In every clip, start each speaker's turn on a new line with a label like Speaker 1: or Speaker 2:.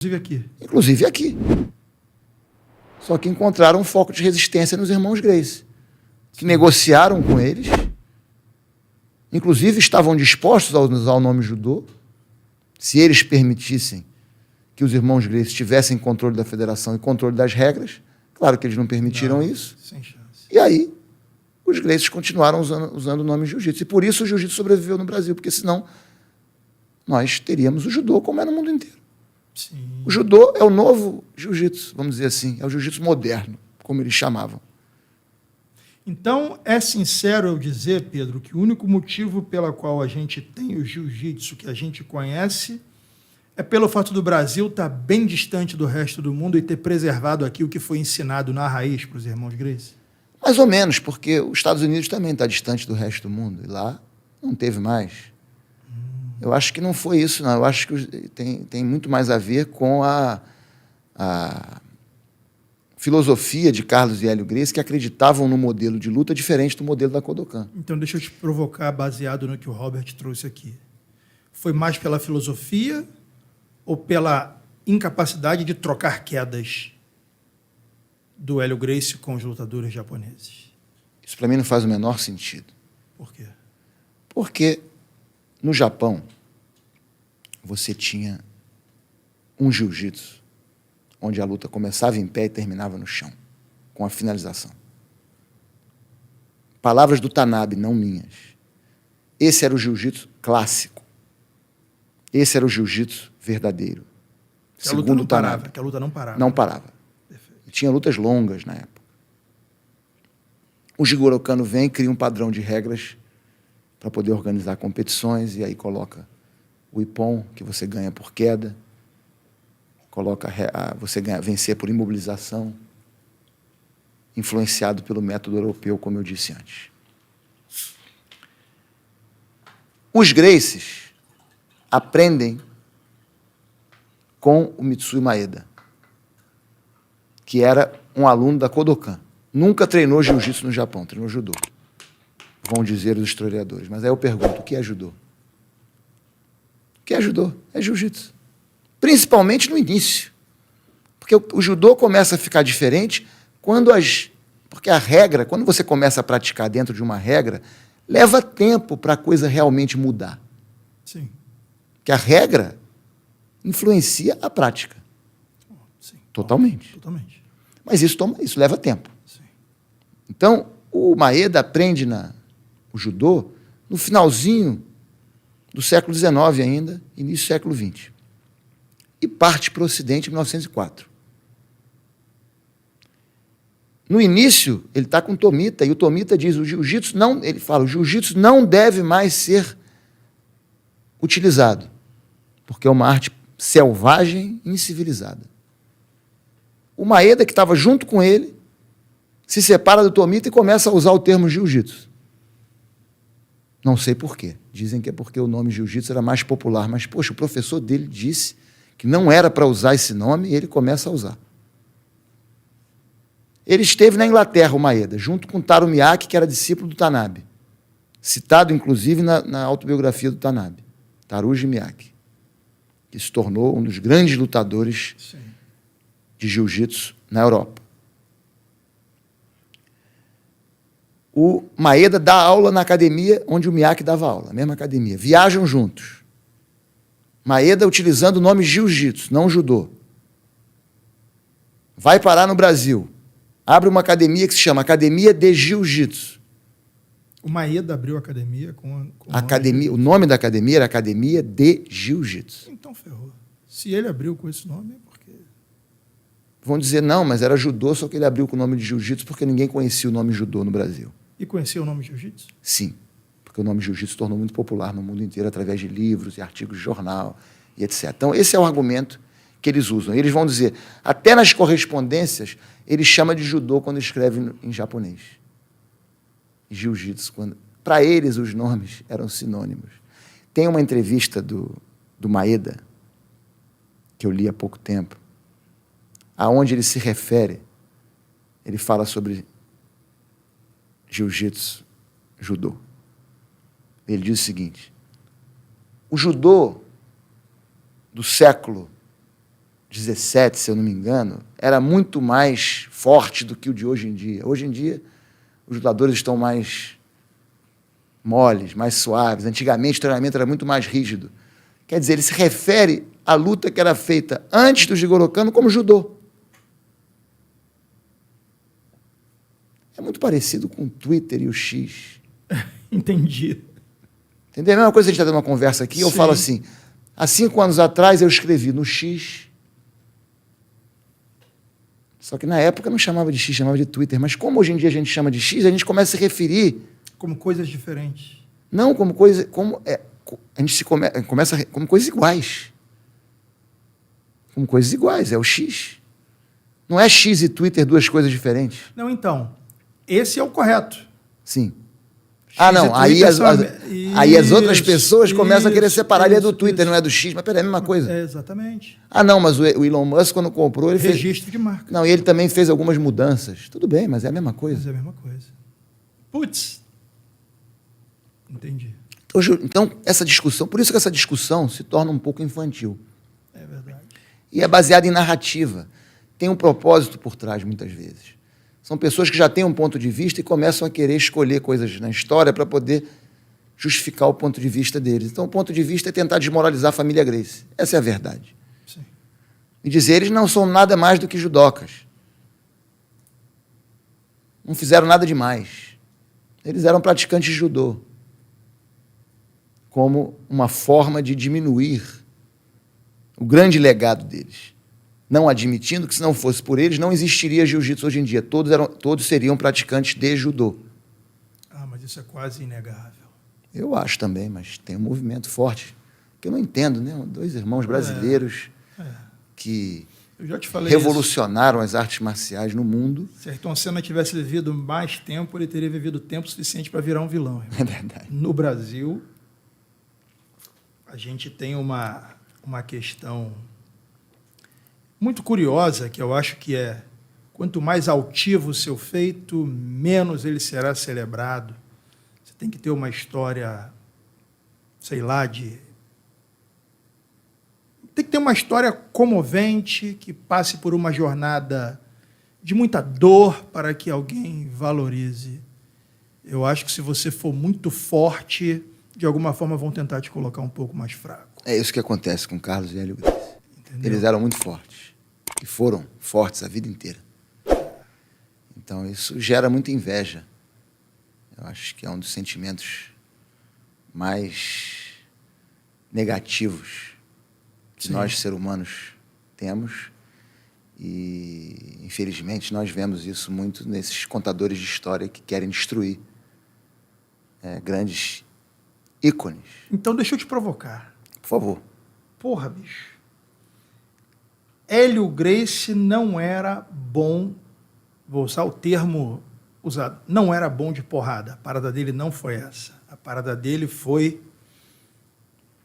Speaker 1: Inclusive aqui.
Speaker 2: Inclusive aqui. Só que encontraram um foco de resistência nos irmãos Gracie, que negociaram com eles, inclusive estavam dispostos a usar o nome judô, se eles permitissem que os irmãos Gracie tivessem controle da federação e controle das regras. Claro que eles não permitiram isso.
Speaker 1: Sem chance.
Speaker 2: E aí, os Gracies continuaram usando o nome jiu-jitsu. E por isso o jiu-jitsu sobreviveu no Brasil, porque senão nós teríamos o judô como é no mundo inteiro.
Speaker 1: Sim.
Speaker 2: O judô é o novo jiu-jitsu, vamos dizer assim, é o jiu-jitsu moderno, como eles chamavam.
Speaker 1: Então, é sincero eu dizer, Pedro, que o único motivo pela qual a gente tem o jiu-jitsu que a gente conhece é pelo fato do Brasil estar bem distante do resto do mundo e ter preservado aqui o que foi ensinado na raiz para os irmãos Gracie?
Speaker 2: Mais ou menos, porque os Estados Unidos também está distante do resto do mundo, e lá não teve mais. Eu acho que não foi isso, não. Eu acho que tem muito mais a ver com a filosofia de Carlos e Hélio Gracie, que acreditavam no modelo de luta diferente do modelo da Kodokan.
Speaker 1: Então, deixa eu te provocar, baseado no que o Robert trouxe aqui. Foi mais pela filosofia ou pela incapacidade de trocar quedas do Hélio Gracie com os lutadores japoneses?
Speaker 2: Isso, para mim, não faz o menor sentido.
Speaker 1: Por quê?
Speaker 2: Porque no Japão, você tinha um jiu-jitsu onde a luta começava em pé e terminava no chão, com a finalização. Palavras do Tanabe, não minhas. Esse era o jiu-jitsu clássico. Esse era o jiu-jitsu verdadeiro.
Speaker 1: Segundo o Tanabe. Que a luta não parava.
Speaker 2: Não parava.
Speaker 1: Perfeito.
Speaker 2: E tinha lutas longas na época. O Jigoro Kano vem e cria um padrão de regras para poder organizar competições, e aí coloca o ippon, que você ganha por queda, coloca você ganha vencer por imobilização, influenciado pelo método europeu, como eu disse antes. Os Gracies aprendem com o Mitsui Maeda, que era um aluno da Kodokan. Nunca treinou jiu-jitsu no Japão, treinou judô, vão dizer os historiadores. Mas aí eu pergunto, o que é judô? O que é judô? É jiu-jitsu. Principalmente no início. Porque o judô começa a ficar diferente porque a regra, quando você começa a praticar dentro de uma regra, leva tempo para a coisa realmente mudar.
Speaker 1: Sim.
Speaker 2: Porque a regra influencia a prática.
Speaker 1: Sim.
Speaker 2: Totalmente.
Speaker 1: Totalmente.
Speaker 2: Mas isso leva tempo.
Speaker 1: Sim.
Speaker 2: Então, o Maeda aprende o judô no finalzinho do século XIX ainda, início do século XX. E parte para o Ocidente em 1904. No início, ele está com o Tomita, e o Tomita diz, o jiu-jitsu não deve mais ser utilizado, porque é uma arte selvagem e incivilizada. O Maeda, que estava junto com ele, se separa do Tomita e começa a usar o termo jiu-jitsu. Não sei por quê. Dizem que é porque o nome jiu-jitsu era mais popular, mas, poxa, o professor dele disse que não era para usar esse nome e ele começa a usar. Ele esteve na Inglaterra, o Maeda, junto com Taro Miyake, que era discípulo do Tanabe, citado, inclusive, na autobiografia do Tanabe, Taruji Miyake, que se tornou um dos grandes lutadores
Speaker 1: Sim.
Speaker 2: de jiu-jitsu na Europa. O Maeda dá aula na academia onde o Miyake dava aula, a mesma academia. Viajam juntos. Maeda utilizando o nome jiu-jitsu, não judô. Vai parar no Brasil. Abre uma academia que se chama Academia de Jiu-Jitsu.
Speaker 1: O Maeda abriu a academia com
Speaker 2: O nome da academia era Academia de Jiu-Jitsu.
Speaker 1: Então ferrou. Se ele abriu com esse nome, é porque...
Speaker 2: Vão dizer, não, mas era judô, só que ele abriu com o nome de jiu-jitsu porque ninguém conhecia o nome judô no Brasil.
Speaker 1: E conhecia o nome jiu-jitsu?
Speaker 2: Sim, porque o nome jiu-jitsu se tornou muito popular no mundo inteiro através de livros e artigos de jornal e etc. Então, esse é o argumento que eles usam. Eles vão dizer, até nas correspondências, eles chamam de judô quando escrevem em japonês. Jiu-jitsu, para eles os nomes eram sinônimos. Tem uma entrevista do Maeda, que eu li há pouco tempo, aonde ele se refere, ele fala sobre jiu-jitsu, judô. Ele diz o seguinte, o judô do século XVII, se eu não me engano, era muito mais forte do que o de hoje em dia. Hoje em dia, os lutadores estão mais moles, mais suaves. Antigamente, o treinamento era muito mais rígido. Quer dizer, ele se refere à luta que era feita antes do Jigoro Kano como judô. É muito parecido com o Twitter e o X.
Speaker 1: Entendi.
Speaker 2: Entendeu? A mesma coisa, a gente está dando uma conversa aqui, eu falo assim, há 5 anos atrás eu escrevi no X, só que na época não chamava de X, chamava de Twitter, mas como hoje em dia a gente chama de X, a gente começa a se referir...
Speaker 1: Como coisas diferentes.
Speaker 2: Não, como coisa... a gente começa como coisas iguais. Como coisas iguais, é o X. Não é X e Twitter duas coisas diferentes.
Speaker 1: Não, então, esse é o correto.
Speaker 2: Sim.
Speaker 1: X
Speaker 2: Não, aí as outras pessoas começam a querer separar, ele é do Twitter, não é do X, mas peraí, é a mesma coisa.
Speaker 1: É, exatamente.
Speaker 2: Não, mas o Elon Musk, quando comprou, ele fez...
Speaker 1: Registro de marca.
Speaker 2: Não, e ele também fez algumas mudanças. Tudo bem, mas é a mesma coisa.
Speaker 1: Mas é a mesma coisa. Putz. Entendi.
Speaker 2: Então, essa discussão, por isso que essa discussão se torna um pouco infantil.
Speaker 1: É verdade.
Speaker 2: E é baseada em narrativa. Tem um propósito por trás, muitas vezes. São pessoas que já têm um ponto de vista e começam a querer escolher coisas na história para poder justificar o ponto de vista deles. Então, o ponto de vista é tentar desmoralizar a família Gracie. Essa é a verdade.
Speaker 1: Sim.
Speaker 2: E dizer, eles não são nada mais do que judocas. Não fizeram nada demais. Eles eram praticantes de judô. Como uma forma de diminuir o grande legado deles. Não admitindo que, se não fosse por eles, não existiria jiu-jitsu hoje em dia. Todos seriam praticantes de judô.
Speaker 1: Mas isso é quase inegável.
Speaker 2: Eu acho também, mas tem um movimento forte. Que eu não entendo, né? 2 irmãos brasileiros que
Speaker 1: eu já te falei
Speaker 2: revolucionaram as artes marciais no mundo.
Speaker 1: Se Ayrton Senna tivesse vivido mais tempo, ele teria vivido tempo suficiente para virar um vilão.
Speaker 2: É verdade.
Speaker 1: No Brasil, a gente tem uma questão muito curiosa, que eu acho que é: quanto mais altivo o seu feito, menos ele será celebrado. Você tem que ter uma história, sei lá, tem que ter uma história comovente, que passe por uma jornada de muita dor para que alguém valorize. Eu acho que, se você for muito forte, de alguma forma vão tentar te colocar um pouco mais fraco.
Speaker 2: É isso que acontece com Carlos e Hélio Gracie.
Speaker 1: Entendeu?
Speaker 2: Eles eram muito fortes. E foram fortes a vida inteira. Então, isso gera muita inveja. Eu acho que é um dos sentimentos mais negativos que nós, seres humanos, temos. E, infelizmente, nós vemos isso muito nesses contadores de história que querem destruir grandes ícones.
Speaker 1: Então, deixa eu te provocar.
Speaker 2: Por favor.
Speaker 1: Porra, bicho. Hélio Gracie não era bom, vou usar o termo usado, não era bom de porrada. A parada dele não foi essa. A parada dele foi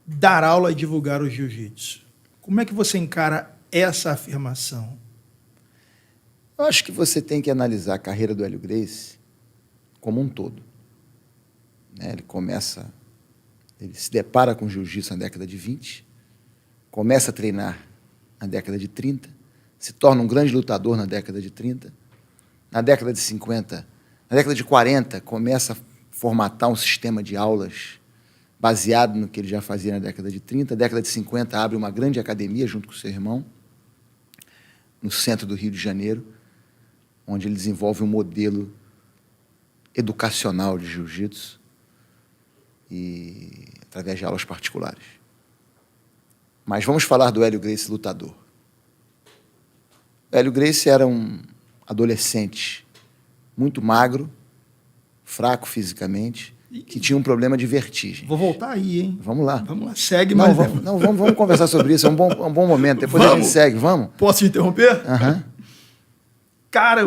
Speaker 1: dar aula e divulgar o jiu-jitsu. Como é que você encara essa afirmação?
Speaker 2: Eu acho que você tem que analisar a carreira do Hélio Gracie como um todo. Ele se depara com o jiu-jitsu na década de 20, começa a treinar na década de 30, se torna um grande lutador na década de 30, na década de 50, na década de 40, começa a formatar um sistema de aulas baseado no que ele já fazia na década de 30, na década de 50 abre uma grande academia junto com seu irmão, no centro do Rio de Janeiro, onde ele desenvolve um modelo educacional de jiu-jitsu e através de aulas particulares. Mas vamos falar do Hélio Gracie lutador. O Hélio Gracie era um adolescente muito magro, fraco fisicamente, que tinha um problema de vertigem.
Speaker 1: Vou voltar aí, hein?
Speaker 2: Vamos lá.
Speaker 1: Vamos lá, segue.
Speaker 2: Vamos conversar sobre isso, é um bom momento. Depois a gente segue, vamos?
Speaker 1: Posso te interromper?
Speaker 2: Uhum.
Speaker 1: Cara,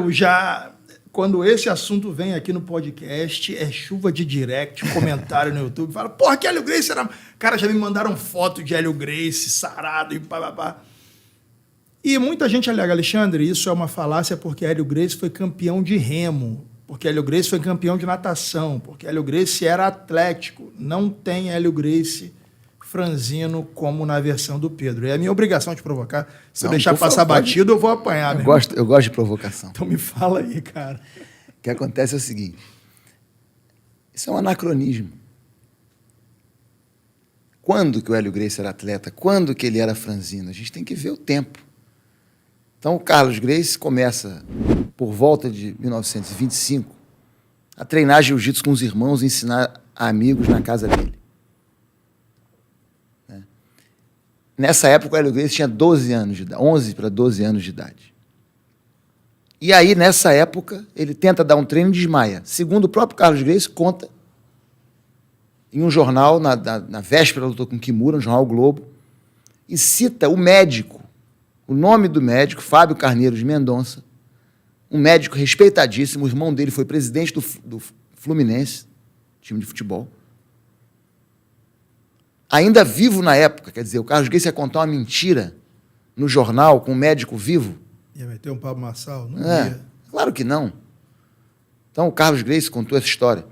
Speaker 1: quando esse assunto vem aqui no podcast, é chuva de direct, comentário no YouTube, fala, porra, que Hélio Gracie era... Cara, já me mandaram foto de Hélio Gracie, sarado e pá. E muita gente alega, Alexandre, isso é uma falácia porque Hélio Gracie foi campeão de remo, porque Hélio Gracie foi campeão de natação, porque Hélio Gracie era atlético. Não tem Hélio Gracie franzino como na versão do Pedro. É a minha obrigação te provocar. Se eu
Speaker 2: Não,
Speaker 1: deixar
Speaker 2: por
Speaker 1: passar
Speaker 2: favor,
Speaker 1: batido, eu vou apanhar.
Speaker 2: Eu
Speaker 1: meu
Speaker 2: gosto, eu gosto de provocação.
Speaker 1: Então me fala aí, cara.
Speaker 2: O que acontece é o seguinte, isso é um anacronismo. Quando que o Hélio Gracie era atleta? Quando que ele era franzino? A gente tem que ver o tempo. Então, o Carlos Gracie começa, por volta de 1925, a treinar jiu-jitsu com os irmãos e ensinar a amigos na casa dele. Né? Nessa época, o Hélio Gracie tinha 12 anos de idade, 11 para 12 anos de idade. E aí, nessa época, ele tenta dar um treino e desmaia. Segundo o próprio Carlos Gracie, conta em um jornal, na véspera da luta com Kimura, no jornal o Globo, e cita o médico, o nome do médico, Fábio Carneiro de Mendonça, um médico respeitadíssimo, o irmão dele foi presidente do Fluminense, time de futebol. Ainda vivo na época, quer dizer, o Carlos Gracie ia contar uma mentira no jornal com um médico vivo.
Speaker 1: Ia meter um Pablo Marçal? Não
Speaker 2: ia. Claro que não. Então, o Carlos Gracie contou essa história,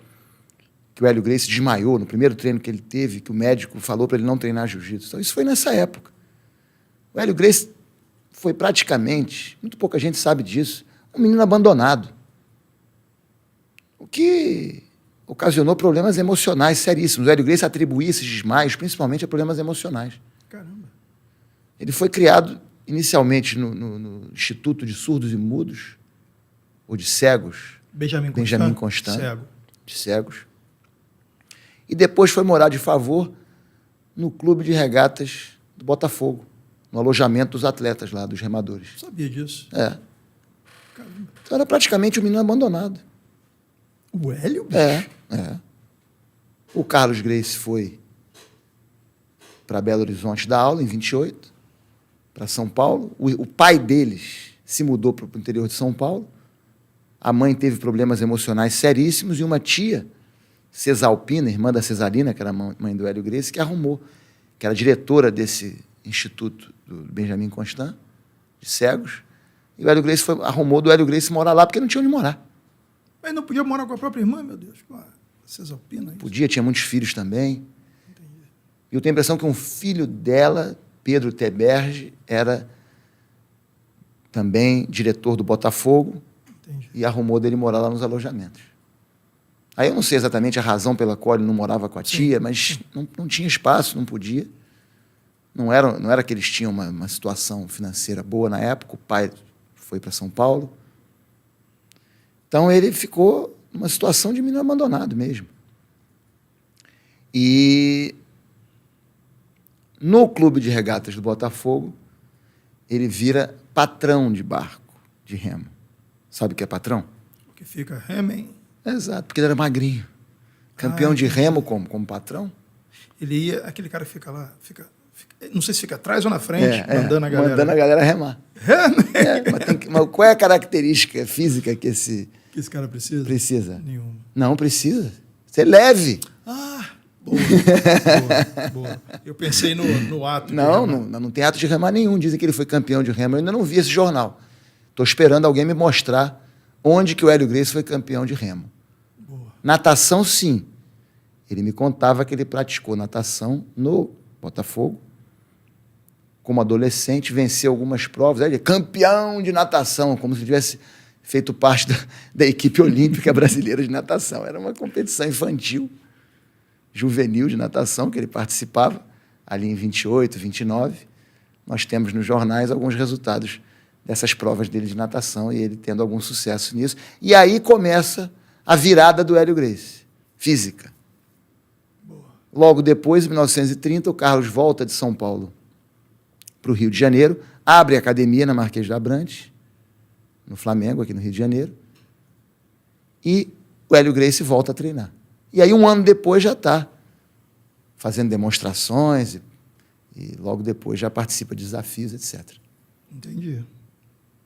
Speaker 2: que o Hélio Gracie desmaiou no primeiro treino que ele teve, que o médico falou para ele não treinar jiu-jitsu. Então, isso foi nessa época. O Hélio Gracie foi praticamente, muito pouca gente sabe disso, um menino abandonado. O que ocasionou problemas emocionais seríssimos. O Hélio Gracie atribuía esses desmaios principalmente a problemas emocionais.
Speaker 1: Caramba.
Speaker 2: Ele foi criado inicialmente no Instituto de Surdos e Mudos, ou de Cegos, Benjamin Constant,
Speaker 1: cego.
Speaker 2: De cegos. E depois foi morar de favor no clube de regatas do Botafogo, no alojamento dos atletas lá, dos remadores.
Speaker 1: Não sabia disso.
Speaker 2: É. Caramba. Então era praticamente um menino abandonado.
Speaker 1: O Hélio, bicho?
Speaker 2: É. O Carlos Gracie foi para Belo Horizonte dar aula em 28, para São Paulo. O pai deles se mudou para o interior de São Paulo. A mãe teve problemas emocionais seríssimos e uma tia, Cesalpina, irmã da Cesarina, que era a mãe do Hélio Gracie, que arrumou, que era diretora desse instituto do Benjamin Constant, de cegos, e o Hélio Gracie arrumou do Hélio Gracie morar lá porque não tinha onde morar.
Speaker 1: Mas não podia morar com a própria irmã, meu Deus, com a Cesalpina?
Speaker 2: Podia, tinha muitos filhos também. Entendi. E eu tenho a impressão que um filho dela, Pedro Teberge, era também diretor do Botafogo. Entendi. E arrumou dele morar lá nos alojamentos. Aí eu não sei exatamente a razão pela qual ele não morava com a tia, mas não tinha espaço, não podia. Não era que eles tinham uma situação financeira boa na época, o pai foi para São Paulo. Então ele ficou numa situação de menino abandonado mesmo. E no clube de regatas do Botafogo, ele vira patrão de barco, de remo. Sabe o que é patrão?
Speaker 1: O que fica remem.
Speaker 2: Exato, porque ele era magrinho. Campeão de remo como patrão.
Speaker 1: Ele ia, aquele cara que fica lá, não sei se fica atrás ou na frente, mandando a galera.
Speaker 2: Mandando a galera remar. Mas qual é a característica física que esse
Speaker 1: cara precisa?
Speaker 2: Precisa.
Speaker 1: Nenhuma.
Speaker 2: Não precisa. Ser leve.
Speaker 1: Boa. Eu pensei no ato.
Speaker 2: Não tem ato de remar nenhum. Dizem que ele foi campeão de remo. Eu ainda não vi esse jornal. Estou esperando alguém me mostrar onde que o Hélio Gracie foi campeão de remo.
Speaker 1: Boa.
Speaker 2: Natação, sim. Ele me contava que ele praticou natação no Botafogo. Como adolescente, venceu algumas provas. Ele é campeão de natação, como se tivesse feito parte da equipe olímpica brasileira de natação. Era uma competição infantil, juvenil de natação, que ele participava, ali em 28, 29. Nós temos nos jornais alguns resultados dessas provas dele de natação e ele tendo algum sucesso nisso. E aí começa a virada do Hélio Gracie, física.
Speaker 1: Boa.
Speaker 2: Logo depois, em 1930, o Carlos volta de São Paulo para o Rio de Janeiro, abre a academia na Marquês de Abrantes, no Flamengo, aqui no Rio de Janeiro, e o Hélio Gracie volta a treinar. E aí, um ano depois, já está fazendo demonstrações e logo depois já participa de desafios, etc.
Speaker 1: Entendi.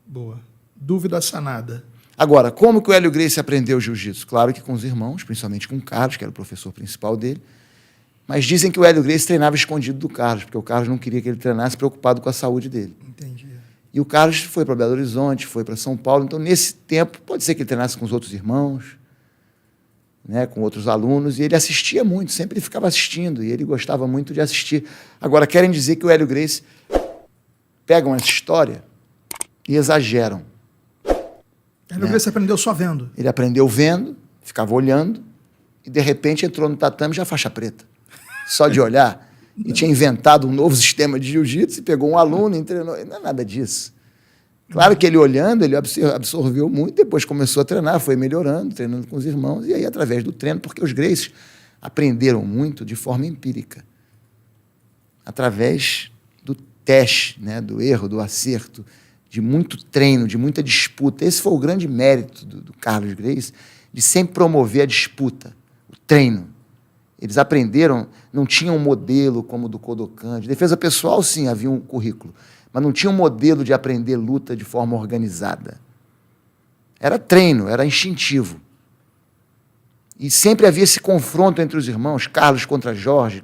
Speaker 1: Boa. Dúvida sanada.
Speaker 2: Agora, como que o Hélio Gracie aprendeu jiu-jitsu? Claro que com os irmãos, principalmente com o Carlos, que era o professor principal dele, mas dizem que o Hélio Gracie treinava escondido do Carlos, porque o Carlos não queria que ele treinasse preocupado com a saúde dele.
Speaker 1: Entendi.
Speaker 2: E o Carlos foi para Belo Horizonte, foi para São Paulo, então nesse tempo, pode ser que ele treinasse com os outros irmãos, né, com outros alunos, e ele assistia muito, sempre ele ficava assistindo, e ele gostava muito de assistir. Agora, querem dizer que o Hélio Gracie pegam essa história e exageram.
Speaker 1: Hélio Gracie aprendeu só vendo.
Speaker 2: Ele aprendeu vendo, ficava olhando, e de repente entrou no tatame já faixa preta. Só de olhar. E tinha inventado um novo sistema de jiu-jitsu, e pegou um aluno e treinou. Não é nada disso. Claro que ele olhando, ele absorveu muito, depois começou a treinar, foi melhorando, treinando com os irmãos, e aí através do treino, porque os Gracies aprenderam muito de forma empírica, através do teste, né, do erro, do acerto, de muito treino, de muita disputa. Esse foi o grande mérito do Carlos Gracie, de sempre promover a disputa, o treino. Eles aprenderam, não tinham um modelo como o do Kodokan. De defesa pessoal, sim, havia um currículo, mas não tinha um modelo de aprender luta de forma organizada. Era treino, era instintivo. E sempre havia esse confronto entre os irmãos, Carlos contra Jorge,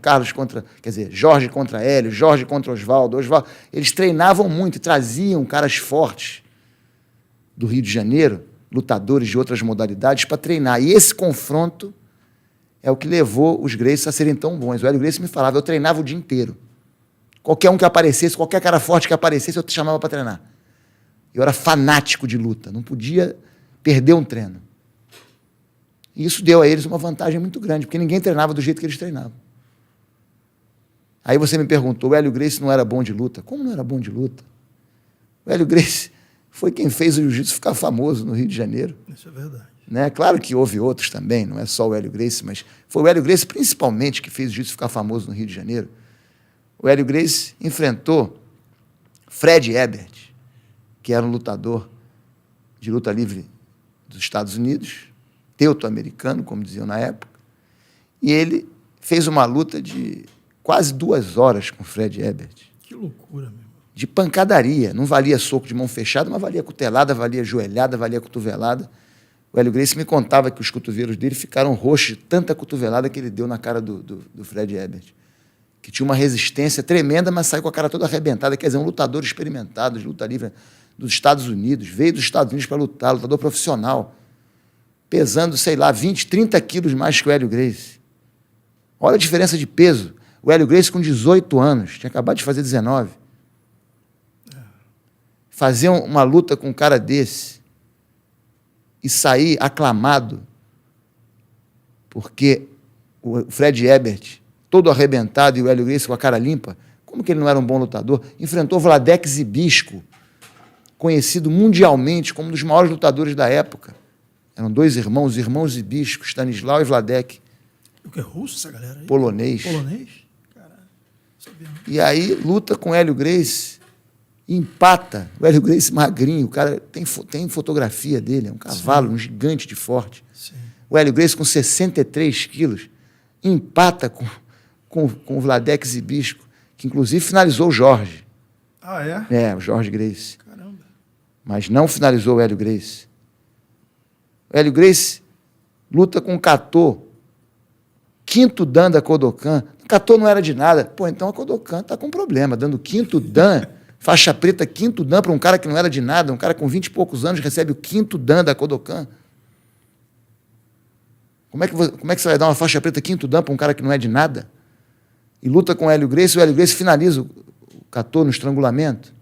Speaker 2: Jorge contra Hélio, Jorge contra Oswaldo. Eles treinavam muito e traziam caras fortes do Rio de Janeiro, lutadores de outras modalidades, para treinar. E esse confronto é o que levou os Gracies a serem tão bons. O Hélio Gracie me falava, eu treinava o dia inteiro. Qualquer um que aparecesse, qualquer cara forte que aparecesse, eu te chamava para treinar. Eu era fanático de luta, não podia perder um treino. E isso deu a eles uma vantagem muito grande, porque ninguém treinava do jeito que eles treinavam. Aí você me perguntou, o Hélio Gracie não era bom de luta? Como não era bom de luta? O Hélio Gracie foi quem fez o jiu-jitsu ficar famoso no Rio de Janeiro.
Speaker 1: Isso é verdade.
Speaker 2: Né? Claro que houve outros também, não é só o Hélio Gracie, mas foi o Hélio Gracie principalmente que fez o jiu-jitsu ficar famoso no Rio de Janeiro. O Hélio Gracie enfrentou Fred Ebert, que era um lutador de luta livre dos Estados Unidos, teuto-americano, como diziam na época, e ele fez uma luta de quase 2 horas com Fred Ebert.
Speaker 1: Que loucura, meu irmão.
Speaker 2: De pancadaria, não valia soco de mão fechada, mas valia cotelada, valia joelhada, valia cotovelada. O Hélio Gracie me contava que os cotovelos dele ficaram roxos de tanta cotovelada que ele deu na cara do Fred Ebert, que tinha uma resistência tremenda, mas saiu com a cara toda arrebentada. Quer dizer, um lutador experimentado de luta livre dos Estados Unidos, veio dos Estados Unidos para lutar, lutador profissional, pesando, sei lá, 20, 30 quilos mais que o Hélio Gracie. Olha a diferença de peso. O Hélio Gracie com 18 anos, tinha acabado de fazer 19. Fazer uma luta com um cara desse e sair aclamado, porque o Fred Ebert, todo arrebentado, e o Hélio Gracie com a cara limpa, como que ele não era um bom lutador? Enfrentou Wladek Zybisco, conhecido mundialmente como um dos maiores lutadores da época. Eram 2 irmãos, os irmãos Zybisco, Stanislau e Wladek.
Speaker 1: O que é russo, essa galera aí?
Speaker 2: Polonês.
Speaker 1: Polonês? Caralho, sabia.
Speaker 2: E aí luta com o Hélio Gracie, empata. O Hélio Gracie magrinho, o cara tem fotografia dele, é um cavalo, um gigante de forte.
Speaker 1: Sim.
Speaker 2: O Hélio Gracie com 63 quilos, empata com o Wladek Zybisco, que inclusive finalizou o Jorge.
Speaker 1: Ah, é?
Speaker 2: É, o Jorge Gracie.
Speaker 1: Caramba.
Speaker 2: Mas não finalizou o Hélio Gracie. O Hélio Gracie luta com o Kato, 5º dan da Kodokan. O Kato não era de nada. Pô, então a Kodokan está com problema, dando 5º dan, faixa preta 5º dan para um cara que não era de nada, um cara com 20 e poucos anos recebe o 5º dan da Kodokan. Como é que você vai dar uma faixa preta 5º dan para um cara que não é de nada? E luta com o Hélio Gracie finaliza o Kato no estrangulamento.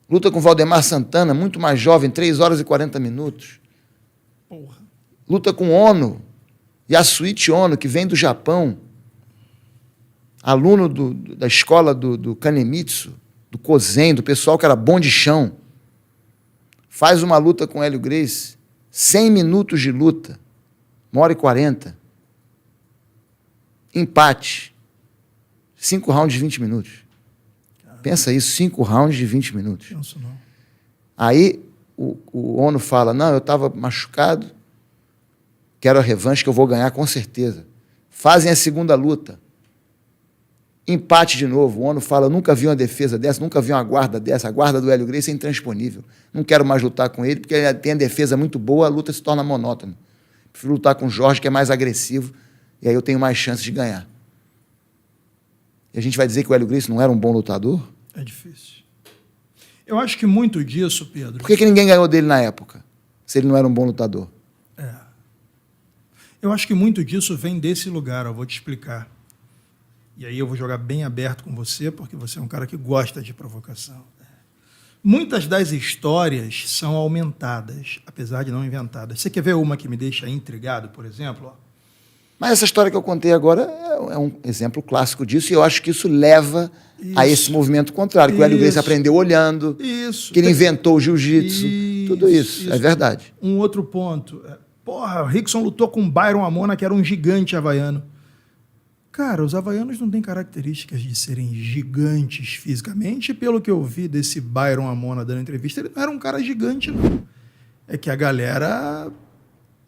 Speaker 2: Luta com o Valdemar Santana, muito mais jovem, 3 horas e 40 minutos.
Speaker 1: Porra.
Speaker 2: Luta com Ono, Yasuichi Ono, que vem do Japão, aluno da escola do Kanemitsu, do Kozen, do pessoal que era bom de chão. Faz uma luta com o Hélio Gracie, 100 minutos de luta, 1h40. Empate. 5 rounds de 20 minutos. Pensa isso, 5 rounds de 20 minutos.
Speaker 1: Penso não.
Speaker 2: Aí o Ono fala, não, eu estava machucado, quero a revanche que eu vou ganhar com certeza. Fazem a segunda luta. Empate de novo. O Ono fala, nunca vi uma defesa dessa, nunca vi uma guarda dessa. A guarda do Hélio Gracie é intransponível. Não quero mais lutar com ele, porque ele tem a defesa muito boa, a luta se torna monótona. Prefiro lutar com o Jorge, que é mais agressivo, e aí eu tenho mais chances de ganhar. E a gente vai dizer que o Hélio Gracie não era um bom lutador?
Speaker 1: É difícil. Eu acho que muito disso, Pedro...
Speaker 2: Por que ninguém ganhou dele na época, se ele não era um bom lutador?
Speaker 1: É. Eu acho que muito disso vem desse lugar, eu vou te explicar. E aí eu vou jogar bem aberto com você, porque você é um cara que gosta de provocação. Muitas das histórias são aumentadas, apesar de não inventadas. Você quer ver uma que me deixa intrigado, por exemplo?
Speaker 2: Mas essa história que eu contei agora é um exemplo clássico disso, e eu acho que isso leva a esse movimento contrário, que o Hélio Gracie aprendeu olhando, que ele inventou o jiu-jitsu, tudo isso, é verdade.
Speaker 1: Um outro ponto, porra, o Rickson lutou com Byron Amona, que era um gigante havaiano. Cara, os havaianos não têm características de serem gigantes fisicamente, pelo que eu vi desse Byron Amona dando entrevista, ele não era um cara gigante, não. É que a galera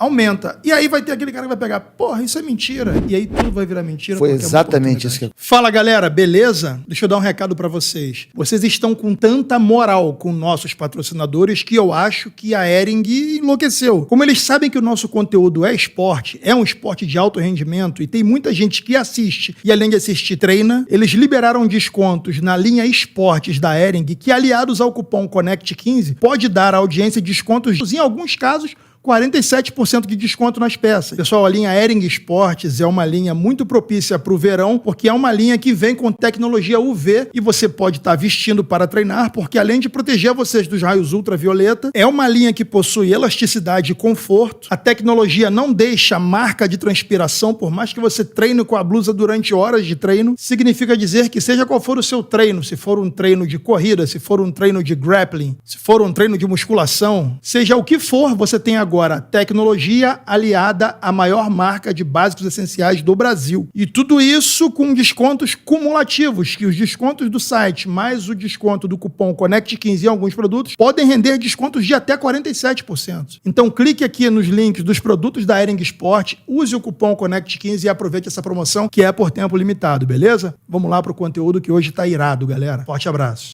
Speaker 1: aumenta. E aí vai ter aquele cara que vai pegar, porra, isso é mentira. E aí tudo vai virar mentira.
Speaker 2: Foi exatamente isso que eu...
Speaker 1: Fala, galera, beleza? Deixa eu dar um recado para vocês. Vocês estão com tanta moral com nossos patrocinadores que eu acho que a Hering enlouqueceu. Como eles sabem que o nosso conteúdo é esporte, é um esporte de alto rendimento e tem muita gente que assiste e além de assistir treina, eles liberaram descontos na linha esportes da Hering que aliados ao cupom CONNECT15 pode dar à audiência descontos em alguns casos 47% de desconto nas peças. Pessoal, a linha Hering Sports é uma linha muito propícia para o verão, porque é uma linha que vem com tecnologia UV e você pode estar vestindo para treinar, porque além de proteger vocês dos raios ultravioleta, é uma linha que possui elasticidade e conforto. A tecnologia não deixa marca de transpiração, por mais que você treine com a blusa durante horas de treino. Significa dizer que seja qual for o seu treino, se for um treino de corrida, se for um treino de grappling, se for um treino de musculação, seja o que for, você tem agora tecnologia aliada à maior marca de básicos essenciais do Brasil. E tudo isso com descontos cumulativos, que os descontos do site mais o desconto do cupom CONNECT15 em alguns produtos podem render descontos de até 47%. Então clique aqui nos links dos produtos da Hering Sport, use o cupom CONNECT15 e aproveite essa promoção que é por tempo limitado, beleza? Vamos lá para o conteúdo que hoje tá irado, galera. Forte abraço.